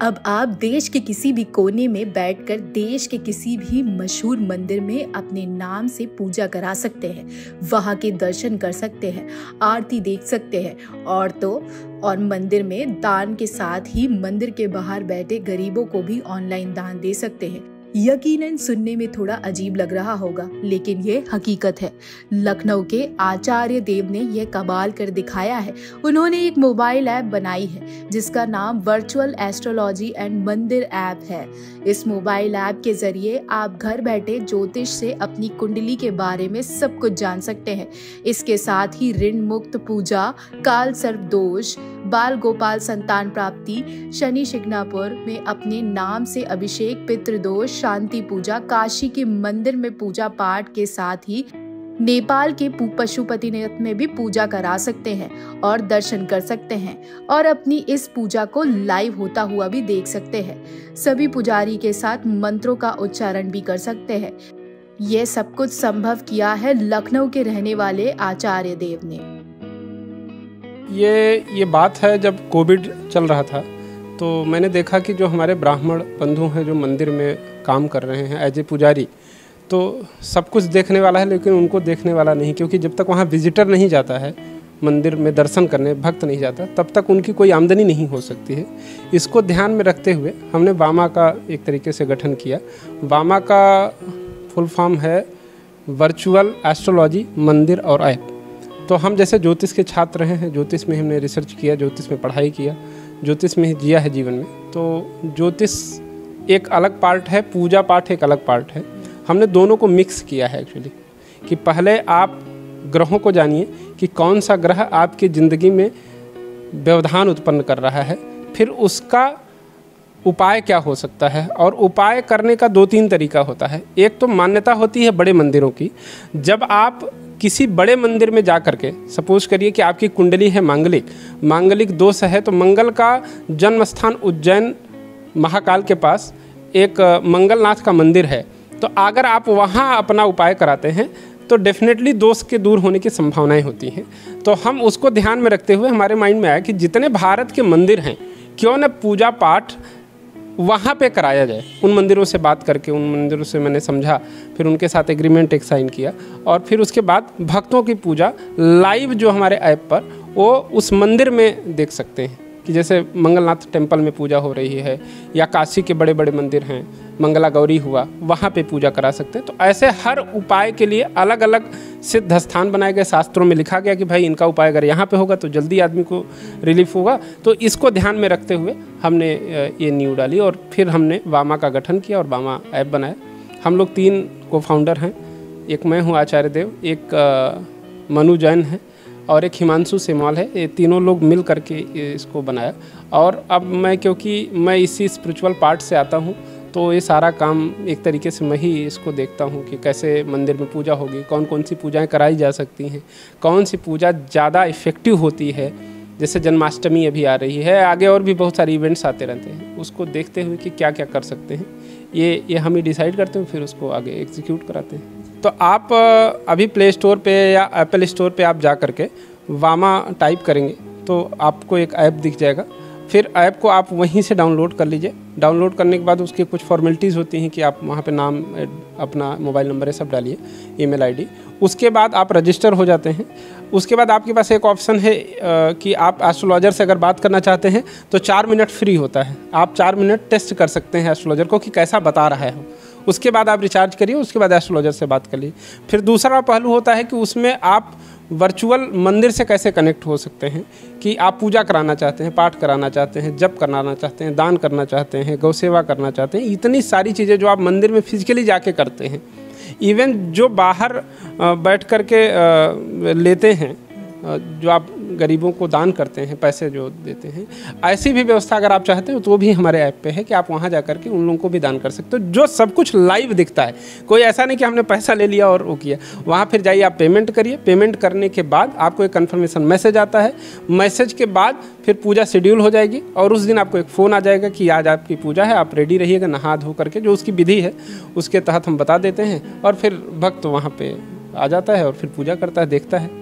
अब आप देश के किसी भी कोने में बैठकर देश के किसी भी मशहूर मंदिर में अपने नाम से पूजा करा सकते हैं, वहां के दर्शन कर सकते हैं, आरती देख सकते हैं और मंदिर में दान के साथ ही मंदिर के बाहर बैठे गरीबों को भी ऑनलाइन दान दे सकते हैं। यकीनन सुनने में थोड़ा अजीब लग रहा होगा, लेकिन ये हकीकत है। लखनऊ के आचार्य देव ने यह कमाल कर दिखाया है। उन्होंने एक मोबाइल ऐप बनाई है जिसका नाम वर्चुअल एस्ट्रोलॉजी एंड मंदिर ऐप है। इस मोबाइल ऐप के जरिए आप घर बैठे ज्योतिष से अपनी कुंडली के बारे में सब कुछ जान सकते हैं। इसके साथ ही ऋण मुक्त पूजा, काल सर्प दोष, बाल गोपाल संतान प्राप्ति, शनि शिग्नापुर में अपने नाम से अभिषेक, पितृदोष शांति पूजा, काशी के मंदिर में पूजा पाठ के साथ ही नेपाल के पशुपतिनाथ में भी पूजा करा सकते हैं और दर्शन कर सकते हैं और अपनी इस पूजा को लाइव होता हुआ भी देख सकते हैं। सभी पुजारी के साथ मंत्रों का उच्चारण भी कर सकते हैं। यह सब कुछ संभव किया है लखनऊ के रहने वाले आचार्य देव ने। ये बात है, जब कोविड चल रहा था तो मैंने देखा कि जो हमारे ब्राह्मण बंधु हैं जो मंदिर में काम कर रहे हैं एज ए पुजारी, तो सब कुछ देखने वाला है लेकिन उनको देखने वाला नहीं, क्योंकि जब तक वहाँ विजिटर नहीं जाता है मंदिर में दर्शन करने, भक्त नहीं जाता, तब तक उनकी कोई आमदनी नहीं हो सकती है। इसको ध्यान में रखते हुए हमने वामा का एक तरीके से गठन किया। वामा का फुल फॉर्म है वर्चुअल एस्ट्रोलॉजी मंदिर और ऐप। तो हम जैसे ज्योतिष के छात्र हैं, ज्योतिष में हमने रिसर्च किया, ज्योतिष में पढ़ाई किया, ज्योतिष में ही जिया है जीवन में। तो ज्योतिष एक अलग पार्ट है, पूजा पाठ एक अलग पार्ट है। हमने दोनों को मिक्स किया है एक्चुअली, कि पहले आप ग्रहों को जानिए कि कौन सा ग्रह आपकी ज़िंदगी में व्यवधान उत्पन्न कर रहा है, फिर उसका उपाय क्या हो सकता है। और उपाय करने का 2-3 तरीका होता है। एक तो मान्यता होती है बड़े मंदिरों की। जब आप किसी बड़े मंदिर में जा कर के, सपोज करिए कि आपकी कुंडली है मांगलिक दोष है, तो मंगल का जन्म स्थान उज्जैन महाकाल के पास एक मंगलनाथ का मंदिर है, तो अगर आप वहाँ अपना उपाय कराते हैं तो डेफिनेटली दोष के दूर होने की संभावनाएं होती हैं। तो हम उसको ध्यान में रखते हुए हमारे माइंड में आया कि जितने भारत के मंदिर हैं, क्यों न पूजा पाठ वहाँ पे कराया जाए। उन मंदिरों से बात करके, उन मंदिरों से मैंने समझा, फिर उनके साथ एग्रीमेंट एक साइन किया और फिर उसके बाद भक्तों की पूजा लाइव जो हमारे ऐप पर वो उस मंदिर में देख सकते हैं। कि जैसे मंगलनाथ टेम्पल में पूजा हो रही है या काशी के बड़े बड़े मंदिर हैं, मंगला गौरी हुआ, वहाँ पे पूजा करा सकते हैं। तो ऐसे हर उपाय के लिए अलग अलग सिद्ध स्थान बनाए गए। शास्त्रों में लिखा गया कि भाई इनका उपाय अगर यहाँ पे होगा तो जल्दी आदमी को रिलीफ होगा। तो इसको ध्यान में रखते हुए हमने ये नींव डाली और फिर हमने वामा का गठन किया और वामा ऐप बनाया। हम लोग 3 को फाउंडर हैं। एक मैं हूँ आचार्य देव, एक मनु जैन है और एक हिमांशु सेमवाल है। ये तीनों लोग मिल करके इसको बनाया। और अब क्योंकि मैं इसी स्पिरिचुअल पार्ट से आता हूँ, तो ये सारा काम एक तरीके से मैं ही इसको देखता हूँ कि कैसे मंदिर में पूजा होगी, कौन कौन सी पूजाएं कराई जा सकती हैं, कौन सी पूजा ज़्यादा इफ़ेक्टिव होती है। जैसे जन्माष्टमी अभी आ रही है, आगे और भी बहुत सारे इवेंट्स आते रहते हैं, उसको देखते हुए कि क्या क्या कर सकते हैं, ये हम ही डिसाइड करते हैं, फिर उसको आगे एग्जीक्यूट कराते हैं। तो आप अभी प्ले स्टोर पे या एप्पल स्टोर पे आप जा करके वामा टाइप करेंगे तो आपको एक ऐप दिख जाएगा। फिर ऐप को आप वहीं से डाउनलोड कर लीजिए। डाउनलोड करने के बाद उसकी कुछ फॉर्मेलिटीज़ होती हैं कि आप वहाँ पे नाम, अपना मोबाइल नंबर ये सब डालिए, ईमेल आईडी। उसके बाद आप रजिस्टर हो जाते हैं। उसके बाद आपके पास एक ऑप्शन है कि आप एस्ट्रोलॉजर से अगर बात करना चाहते हैं तो 4 मिनट फ्री होता है। आप 4 मिनट टेस्ट कर सकते हैं एस्ट्रोलॉजर को कि कैसा बता रहा है। उसके बाद आप रिचार्ज करिए, उसके बाद एस्ट्रोलॉजर से बात करिए। फिर दूसरा पहलू होता है कि उसमें आप वर्चुअल मंदिर से कैसे कनेक्ट हो सकते हैं, कि आप पूजा कराना चाहते हैं, पाठ कराना चाहते हैं, जप कराना चाहते हैं, दान करना चाहते हैं, गौ सेवा करना चाहते हैं। इतनी सारी चीज़ें जो आप मंदिर में फिजिकली जाके करते हैं, इवन जो बाहर बैठ कर के लेते हैं, जो आप गरीबों को दान करते हैं, पैसे जो देते हैं, ऐसी भी व्यवस्था अगर आप चाहते हो तो भी हमारे ऐप पे है कि आप वहाँ जा कर के उन लोगों को भी दान कर सकते हो। जो सब कुछ लाइव दिखता है, कोई ऐसा नहीं कि हमने पैसा ले लिया और वो किया। वहाँ फिर जाइए, आप पेमेंट करिए। पेमेंट करने के बाद आपको एक कन्फर्मेशन मैसेज आता है। मैसेज के बाद फिर पूजा शेड्यूल हो जाएगी और उस दिन आपको एक फ़ोन आ जाएगा कि आज आपकी पूजा है, आप रेडी रहिएगा, नहा धो करके। जो उसकी विधि है उसके तहत हम बता देते हैं और फिर भक्त वहाँ पर आ जाता है और फिर पूजा करता है, देखता है।